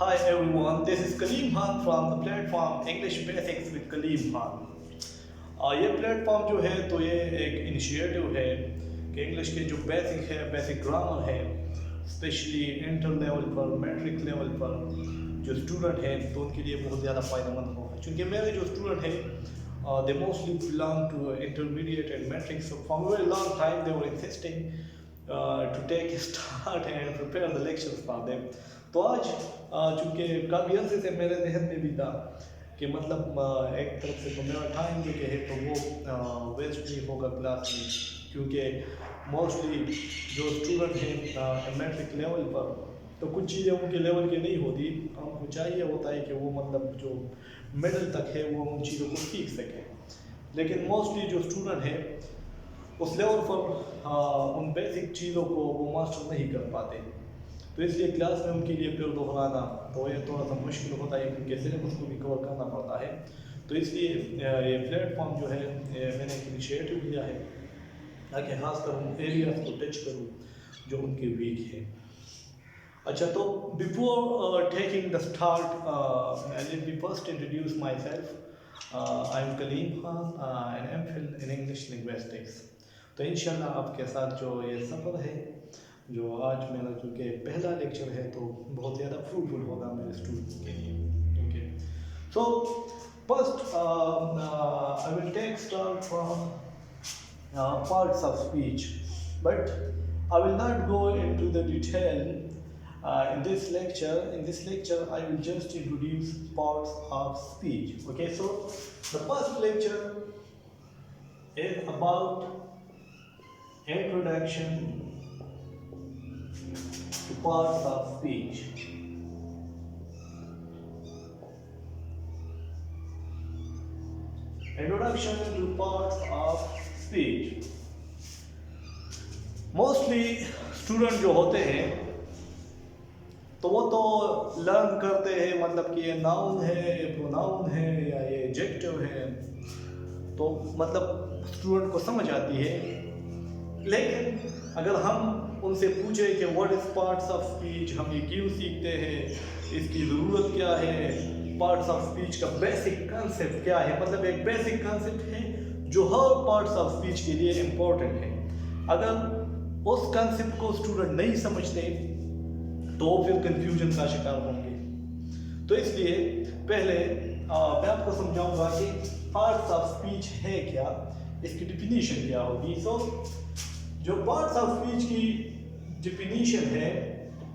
Hi everyone, this is Kaleem Khan from the platform English Basics with Kaleem Khan। ये platform जो है तो ये एक इनिशिएटिव है कि इंग्लिश के जो बेसिक ग्रामर है, स्पेशली इंटर लेवल पर, मैट्रिक लेवल पर जो स्टूडेंट हैं तो उनके लिए बहुत ज़्यादा फ़ायदेमंद होगा। क्योंकि मेरे जो स्टूडेंट हैं they mostly belong to intermediate and matric, so from a very long time they were insisting to take a start and prepare the lectures for them। तो आज चूँकि काफ़ी अर्से से मेरे जहन में भी था कि मतलब एक तरफ से तो मेरा टाइम जो है तो वो वेस्ट नहीं होगा क्लास में, क्योंकि मोस्टली जो स्टूडेंट हैं मैट्रिक लेवल पर तो कुछ चीज़ें उनके लेवल की नहीं होती, हमको चाहिए होता है कि वो मतलब जो मिडिल तक है वो उन चीज़ों को सीख सकें। लेकिन मोस्टली जो स्टूडेंट है उस लेवल पर उन बेसिक चीज़ों को वो मास्टर नहीं कर पाते, तो इसलिए क्लास में उनके लिए फिर दोहराना तो ये थोड़ा सा मुश्किल होता है, क्योंकि सिलेबस को भी कवर करना पड़ता है। तो इसलिए ये प्लेटफॉर्म जो है मैंने एक इनिशिएटिव लिया है ताकि खासकर उन एरियाज को टच करूँ जो उनके वीक है। अच्छा, तो before taking the start let me first introduce myself. I am Kaleem Khan an MPhil in English linguistics. तो इंशाल्लाह आपके साथ जो ये सफ़र है, जो आज मेरा चूँकि पहला लेक्चर है तो बहुत ज़्यादा फ्रूटफुल होगा मेरे स्टूडेंट के लिए। Okay, so first I will take start from parts of speech, but I will not go into the detail in this lecture. In this lecture I will just introduce parts of speech. Okay, so the first lecture is about introduction to parts of speech. Introduction to parts of speech. Mostly student जो होते हैं तो वो तो learn करते हैं मतलब कि ये नाउन है, ये प्रोनाउन है या ये एडजेक्टिव है, तो मतलब स्टूडेंट को समझ आती है। लेकिन अगर हम उनसे पूछे कि what is parts of speech, हम ये क्यों सीखते हैं, इसकी ज़रूरत क्या है, पार्ट्स ऑफ स्पीच का बेसिक कंसेप्ट क्या है, मतलब एक बेसिक कंसेप्ट है जो हर पार्ट्स ऑफ स्पीच के लिए इम्पोर्टेंट है। अगर उस कंसेप्ट को स्टूडेंट नहीं समझते तो फिर कंफ्यूजन का शिकार होंगे। तो इसलिए पहले मैं आपको समझाऊंगा कि पार्ट्स ऑफ स्पीच है क्या, इसकी डिफिनीशन क्या होगी। सो जो पार्ट्स ऑफ स्पीच की डिफिनीशन है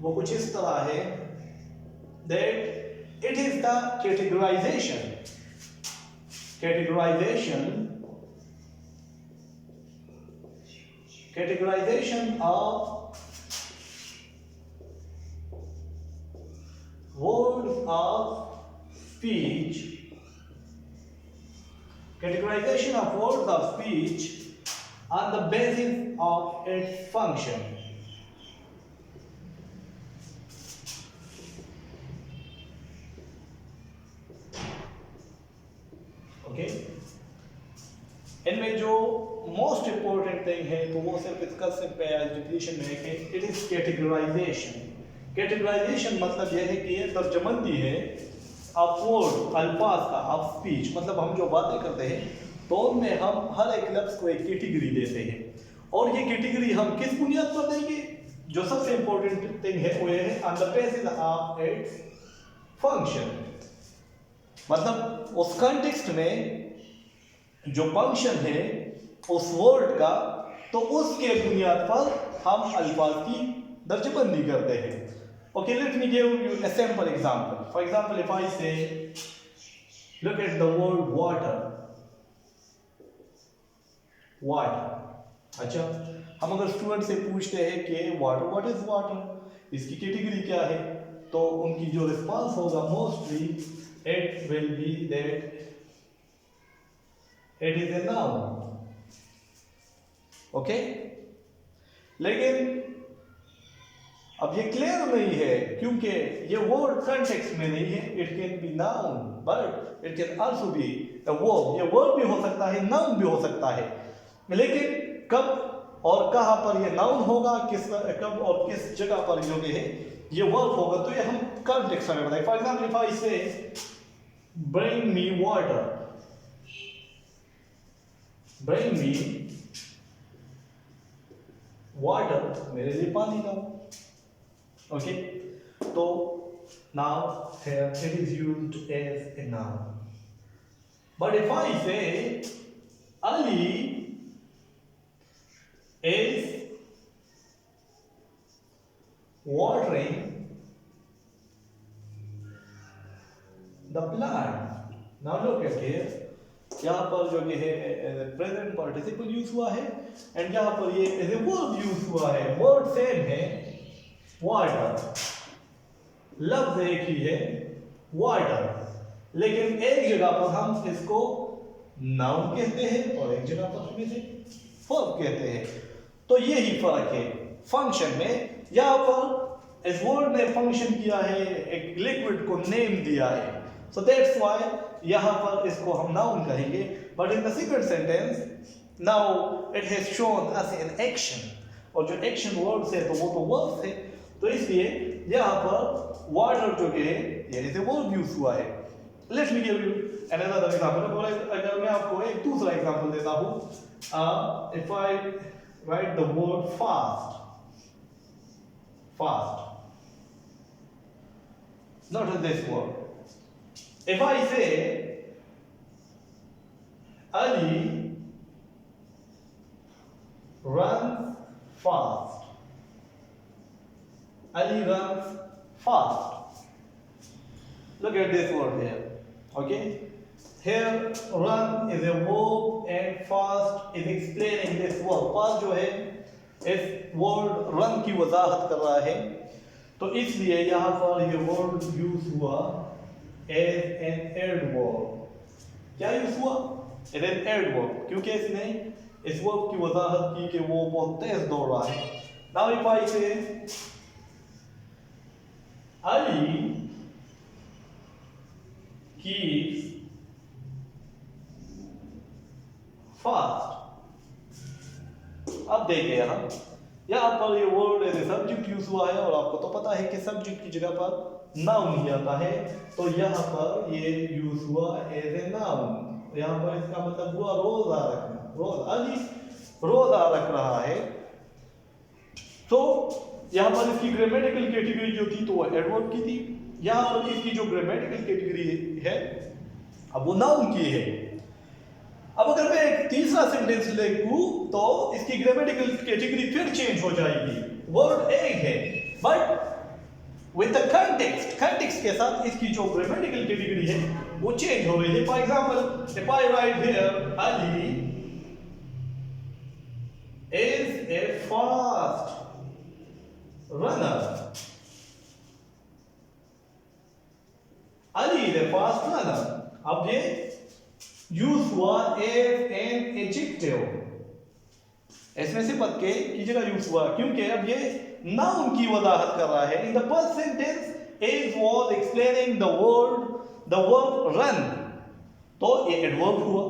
वो कुछ इस तरह है that it is the categorization of words of speech, categorization of words of speech on the basis of its function. Okay, इनमें जो मोस्ट इम्पोर्टेंट थिंग है तो वो सिर्फ इसका सिर्फ डिफिनीशन में है कि इट इज कैटेगराइजेशन। कैटेगराइजेशन मतलब यह है कि ये तर्जमंदी है ऑफ वर्ड, अल्फाज का, ऑफ स्पीच। मतलब हम जो बातें करते हैं तो उनमें हम हर एक लफ्ज़ को एक कैटेगरी देते हैं, और ये कैटेगरी हम किस बुनियाद पर देंगे, जो सबसे इम्पोर्टेंट थिंग है वो ये है on the basis of its function. मतलब उस कॉन्टेक्स्ट में जो फंक्शन है उस वर्ड का, तो उसके बुनियाद पर हम अल्फाज की दर्जबंदी करते हैं। Okay, let me give you a simple example. For example, if I say look at the word water, water. अच्छा, हम अगर स्टूडेंट से पूछते हैं कि वाटर, व्हाट इज वाटर, इसकी कैटेगरी क्या है, तो उनकी जो रिस्पांस होगा mostly it will be that it is a noun. Okay, लेकिन अब ये क्लियर नहीं है क्योंकि ये वर्ड कॉन्टेक्स्ट में नहीं है। It can be noun but it can also be a verb. ये वर्ब भी हो सकता है, नाउन भी हो सकता है, लेकिन कब और कहां पर ये नाउन होगा, कब और किस जगह पर जो है ये वर्ब होगा तो ये हम कॉन्टेक्स्ट में बताएंगे। फॉर एग्जाम्पल इफ आई से bring me water, bring me water, मेरे लिए पानी लाओ। ओके, तो now here it is used as a noun. But if I say Ali is watering the plant, now look at here, यहाँ पर जो ये है प्रेजेंट पार्टिसिपल यूज हुआ है एंड यहाँ पर ये एज ए वर्ब यूज हुआ है। वर्ड सेम है, वाटर, लफ्ज एक ही है वाटर, लेकिन एक जगह पर हम इसको नाउन कहते हैं और एक जगह पर हम इसे वर्ब कहते हैं। तो यही फर्क है फंक्शन में। यहाँ पर इस वर्ड ने फंक्शन किया है, एक लिक्विड को नेम दिया है, सो दैट्स व्हाई यहाँ पर इसको हम नाउन कहेंगे। But in the second sentence now it has shown us an action, और जो एक्शन वर्ड से तो वो तो वर्ब है, तो इसलिए यहाँ पर वाटर जो कि है ये इसे वर्ब यूज हुआ है। Late me give you another example. अगर मैं आपको एक दूसरा एग्जांपल देता हूँ, if I right the word fast, fast, not in this word. If I say Ali runs fast, Ali runs fast. Look at this word here. Okay, here run is a verb and fast is explaining this verb. Fast जो है इस word run की वजाहत कर रहा है, तो इसलिए यहाँ पर ये वर्ड यूज हुआ एज एन एड वर्ब। क्या यूज हुआ? एज एन एड वर्ब, क्योंकि इसने इस वर्ब की वजाहत की कि वो बहुत तेज दौड़ रहा है। नाउ इफ आई से Ali keeps fast। अब देखिए यहाँ पर ये word as a subject use हुआ है, और आपको तो पता है कि सब्जेक्ट की जगह पर नाउन ही आता है, तो यहाँ पर ये यूज हुआ एज ए नाउन। यहाँ पर इसका मतलब हुआ रोजा रखना, रोज अली रोजा रख रहा है। तो यहाँ पर इसकी ग्रामेटिकल कैटेगरी जो थी तो वो एडवर्ब की थी, यहाँ पर इसकी जो ग्रामेटिकल कैटेगरी है अब वो नाउन की है। अब अगर मैं एक तीसरा सेंटेंस लिखूं तो इसकी ग्रामेटिकल कैटेगरी फिर चेंज हो जाएगी। वर्ड एक है but with the context, context के साथ इसकी जो ग्रामेटिकल कैटेगरी है वो चेंज हो रही है। For example if I right here Ali is a fast runner, Ali is a fast runner. अब ये यूज हुआ एज एन एडजेक्टिव, इसमें सिफत के की जगह यूज हुआ, क्योंकि अब ये नाउन की वजाहत कर रहा है। In the first sentence is was explaining the verb run, तो ये एडवर्ब हुआ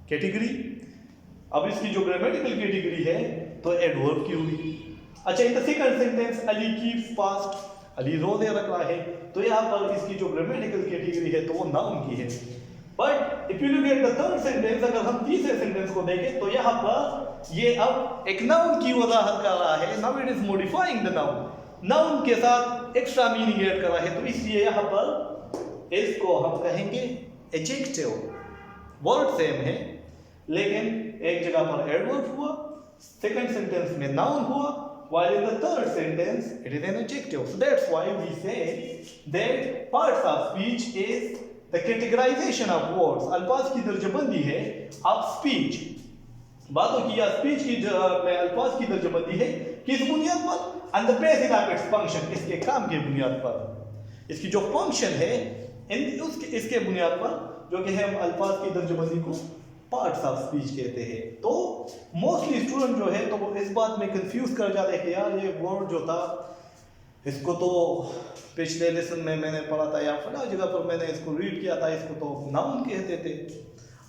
कैटेगरी। अब इसकी जो ग्रामेटिकल कैटेगरी है तो एडवर्ब की हुई। अच्छा, in the second sentence Ali keeps fast, Ali रोजे रख रहा है, तो यहाँ पर इसकी जो ग्रामेटिकल कैटेगरी है तो वो नाउन की है। But if you look at the third sentence, अगर हम तीसरे सेंटेंस को देखें तो यहाँ पर ये अब एक नाउन की वजाहत कर रहा है। Now it is modifying the noun, noun के साथ एक्स्ट्रा मीनिंग ऐड कर रहा है, तो इसलिए यहाँ पर इसको हम कहेंगे एडजेक्टिव। वर्ड सेम है लेकिन एक जगह पर एडवर्ब हुआ, सेकंड सेंटेंस में नाउन हुआ, while in the third sentence it is an adjective. So that's why we say that parts of speech is the categorization of words. अल्फाज की दर्जाबंदी है of speech। बातों की या स्पीच की में अल्फाज की दर्जाबंदी है किस बुनियाद पर? On the basis of its function, इसके काम के बुनियाद पर। इसकी जो फंक्शन है इसके बुनियाद पर जो कि हम अल्फाज की दर्जाबंदी को पार्ट्स ऑफ स्पीच कहते हैं। तो मोस्टली स्टूडेंट जो है तो वो इस बात में कंफ्यूज कर जाते हैं कि यार ये वर्ड जो था इसको तो पिछले लेसन में मैंने पढ़ा था या फला जगह पर मैंने इसको रीड किया था, इसको तो नाउन कहते थे,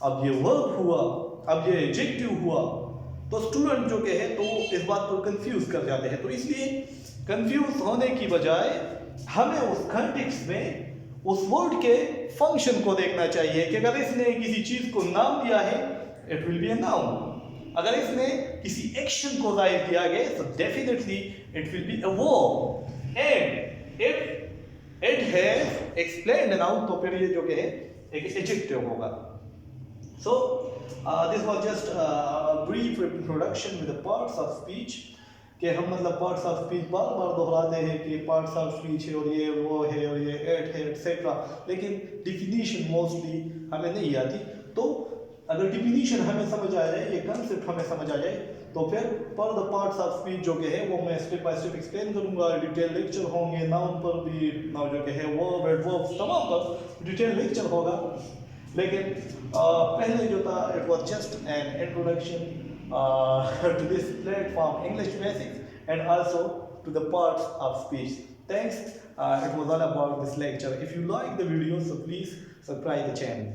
अब ये वर्ब हुआ, अब ये एडजेक्टिव हुआ। तो स्टूडेंट जो के है तो इस बात पर कंफ्यूज कर जाते हैं। तो इसलिए कंफ्यूज होने की बजाय हमें उस कंटेक्स्ट में उस वर्ड के फंक्शन को देखना चाहिए कि अगर इसने किसी चीज को नाम दिया है, it will be a noun. अगर इसने किसी एक्शन को जाहिर किया गया, तो definitely it will be a verb. And if it has explained noun, तो फिर ये जो कि है एक एडजेक्टिव होगा। So this was just a brief introduction with the parts of speech, कि हम मतलब पार्ट्स ऑफ स्पीच बार बार दोहराते हैं कि पार्ट्स ऑफ स्पीच है और ये वो है और ये एट है एक्सेट्रा, लेकिन डिफिनीशन मोस्टली हमें नहीं आती। तो अगर डिफिनीशन हमें समझ आ जाए, ये कंसेप्ट हमें समझ आ जाए, तो फिर पर द पार्ट्स ऑफ स्पीच जो कि है वो मैं स्टेप बाय स्टेप एक्सप्लेन करूंगा। डिटेल लेक्चर होंगे, नाउन पर भी, नाउन जो कि है वर्ब एडवर्ब्स तमाम पर डिटेल लेक्चर होगा। लेकिन पहले जो था, it was just an introduction to this platform English basics and also to the parts of speech. Thanks. It was all about this lecture. If you like the video, so please subscribe the channel.